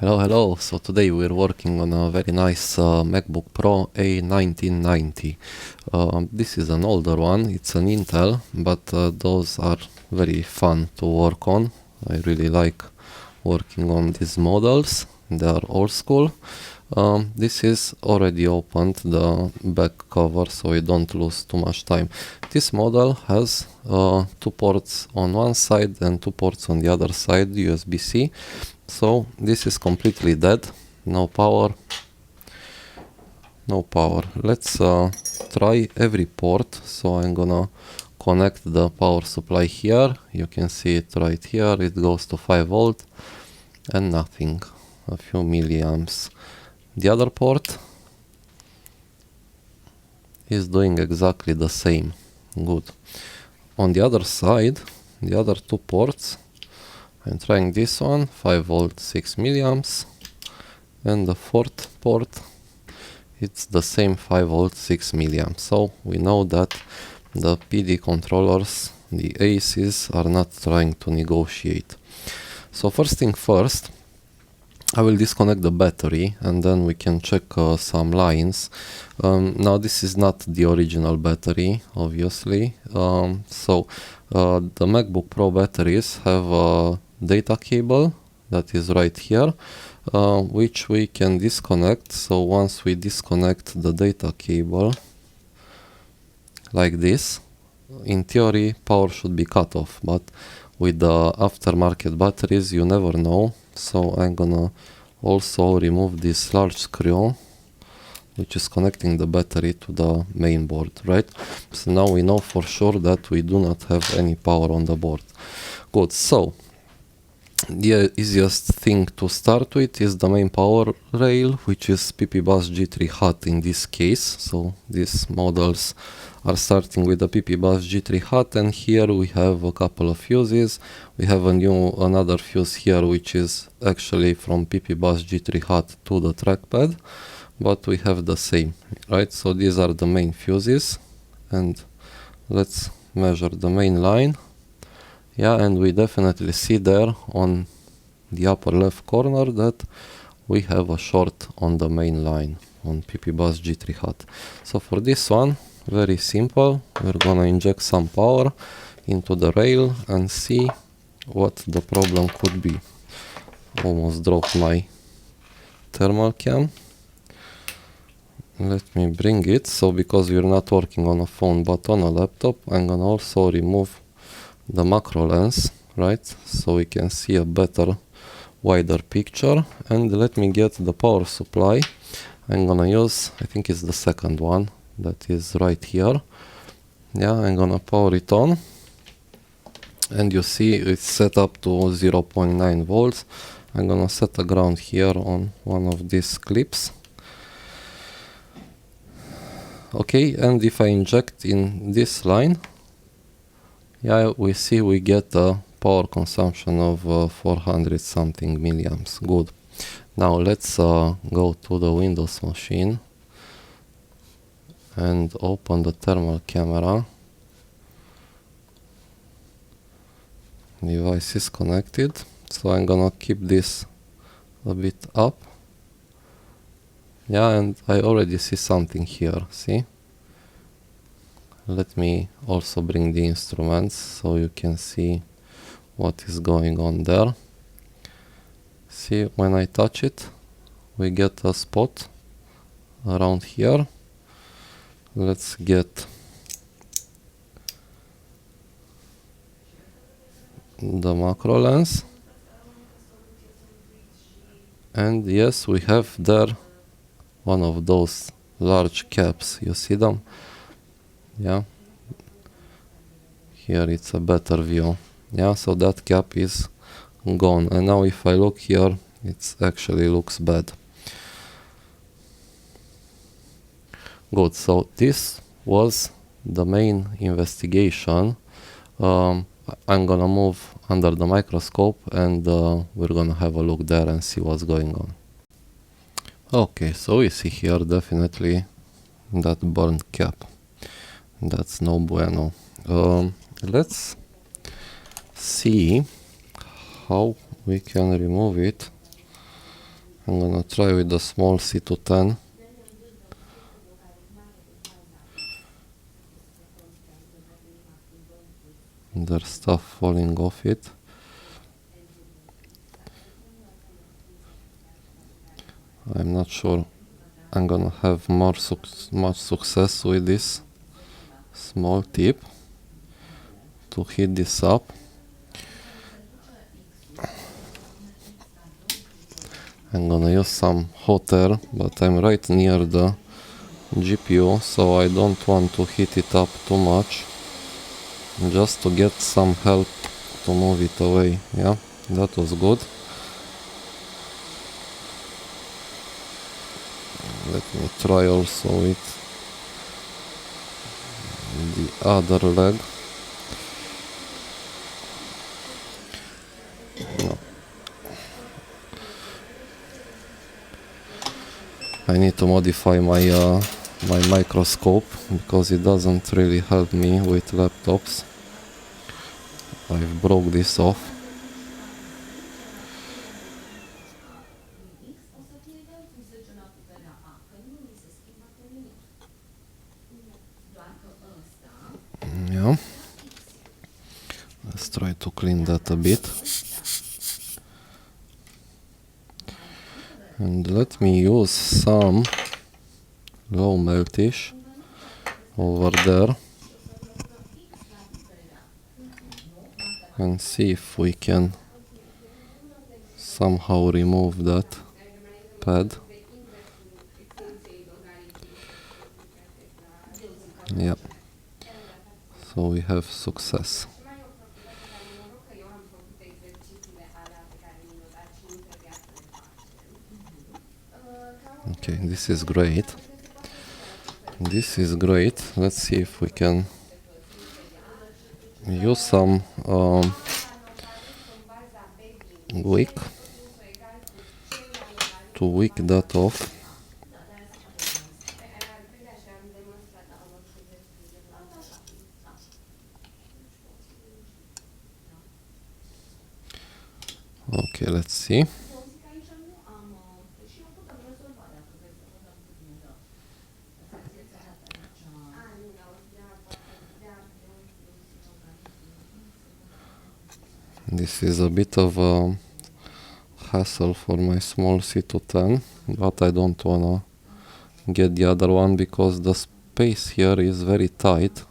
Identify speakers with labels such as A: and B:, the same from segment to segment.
A: Hello. So today we're working on a very nice MacBook Pro A1990. This is an older one, it's an Intel, but those are very fun to work on. I really like working on these models, they are old school. This is already opened, the back cover, so we don't lose too much time. This model has two ports on one side and two ports on the other side, USB-C. So this is completely dead, no power. Let's try every port. So I'm gonna connect the power supply here. You can see it right here, it goes to 5 volt and nothing, a few milliamps. The other port is doing exactly the same. Good. On the other side, the other two ports, I'm trying this one, 5 volt 6 milliamps, and the fourth port, it's the same 5 volt 6 milliamps. So we know that the PD controllers, the ACs, are not trying to negotiate. So first thing first, I will disconnect the battery and then we can check some lines. Now this is not the original battery, obviously. The MacBook Pro batteries have a data cable that is right here, which we can disconnect. So once we disconnect the data cable like this, in theory power should be cut off, but with the aftermarket batteries you never know. So I'm gonna also remove this large screw which is connecting the battery to the main board, right? So now we know for sure that we do not have any power on the board. Good. So the easiest thing to start with is the main power rail, which is PP bus G3 hot in this case. So these models are starting with the PP bus G3 hot, and here we have a couple of fuses. We have another fuse here, which is actually from PP bus G3 hot to the trackpad, but we have the same, right? So these are the main fuses, and let's measure the main line. Yeah, and we definitely see there on the upper left corner that we have a short on the main line on PP bus G3 hot. So for this one, very simple, we're gonna inject some power into the rail and see what the problem could be. Almost dropped my thermal cam. Let me bring it. So because we're not working on a phone but on a laptop, I'm gonna also remove the macro lens, right? So we can see a better, wider picture. And let me get the power supply. I'm gonna use, I think it's the second one that is right here. Yeah, I'm gonna power it on, and you see it's set up to 0.9 volts. I'm gonna set a ground here on one of these clips. Okay, and if I inject in this line, yeah, we see we get a power consumption of 400 something milliamps. Good. Now let's go to the Windows machine and open the thermal camera. Device is connected, so I'm gonna keep this a bit up. Yeah, and I already see something here, see? Let me also bring the instruments so you can see what is going on there. See, when I touch it, we get a spot around here. Let's get the macro lens, and yes, we have there one of those large caps. You see them? Yeah, here it's a better view. Yeah, so that cap is gone, and now if I look here, it actually looks bad. Good, so this was the main investigation. I'm gonna move under the microscope and we're gonna have a look there and see what's going on. Okay, so we see here definitely that burned cap. That's no bueno. Let's see how we can remove it I'm gonna try with the small C210. There's stuff falling off it. I'm not sure I'm gonna have much success with this small tip to heat this up. I'm gonna use some hot air, but I'm right near the GPU, so I don't want to heat it up too much, just to get some help to move it away. Yeah, that was good. Let me try also with the other leg. No. I need to modify my my microscope because it doesn't really help me with laptops. I've broke this off. Yeah. Let's try to clean that a bit. And let me use some low meltish over there and see if we can somehow remove that pad. Yeah, so we have success. Okay, this is great. This is great. Let's see if we can use some wick to wick that off. Okay, let's see. This is a bit of a hassle for my small C210, but I don't wanna get the other one because the space here is very tight.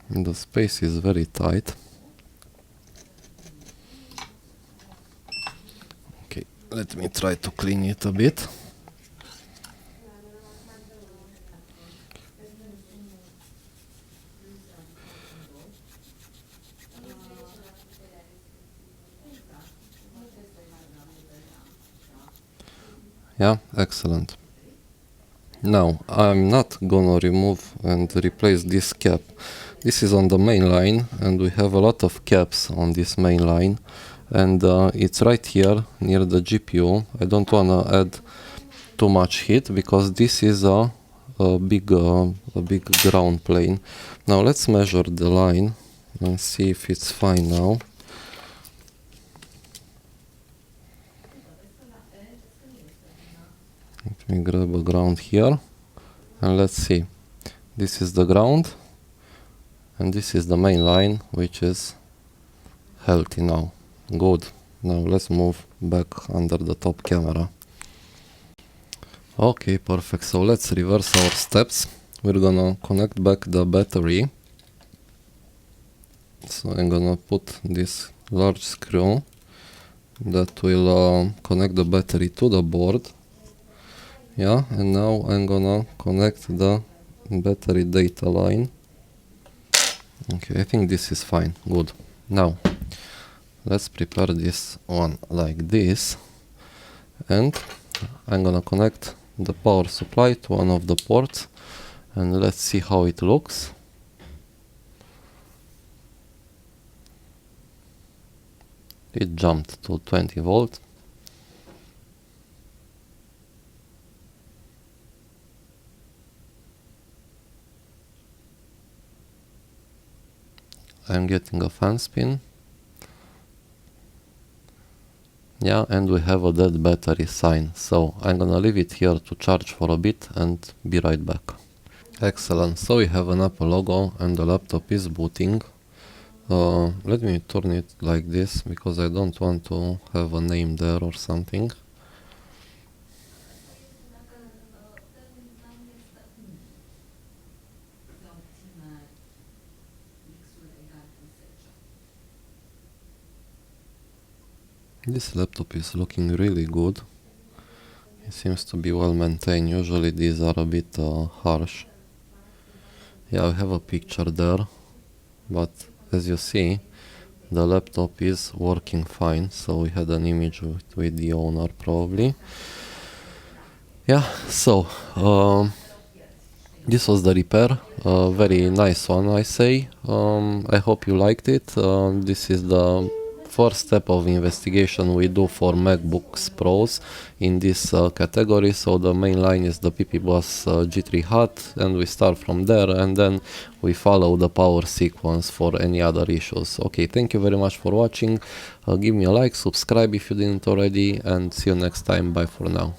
A: The space is very tight. Okay, let me try to clean it a bit. Yeah, excellent. Now, I'm not gonna remove and replace this cap. This is on the main line, and we have a lot of caps on this main line, and it's right here near the GPU. I don't wanna add too much heat because this is a big ground plane. Now let's measure the line and see if it's fine now. Let me grab a ground here and let's see. This is the ground and this is the main line, which is healthy now. Good. Now let's move back under the top camera. Okay, perfect. So let's reverse our steps. We're gonna connect back the battery. So I'm gonna put this large screw that will connect the battery to the board. Yeah, and now I'm gonna connect the battery data line. Okay, I think this is fine. Good. Now let's prepare this one like this, and I'm gonna connect the power supply to one of the ports and let's see how it looks. It jumped to 20 volt. I'm getting a fan spin. Yeah, and we have a dead battery sign. So I'm gonna leave it here to charge for a bit and be right back. Excellent, so we have an Apple logo and the laptop is booting. Let me turn it like this because I don't want to have a name there or something. This laptop is looking really good. It seems to be well maintained. Usually these are a bit harsh. Yeah, I have a picture there, but as you see, the laptop is working fine. So we had an image with the owner probably. Yeah, so this was the repair. Very nice one, I say. I hope you liked it. This is the first step of investigation we do for MacBooks Pros in this category. So the main line is the PP Bus G3 Hot, and we start from there, and then we follow the power sequence for any other issues. Okay, thank you very much for watching. Give me a like, subscribe if you didn't already, and see you next time. Bye for now.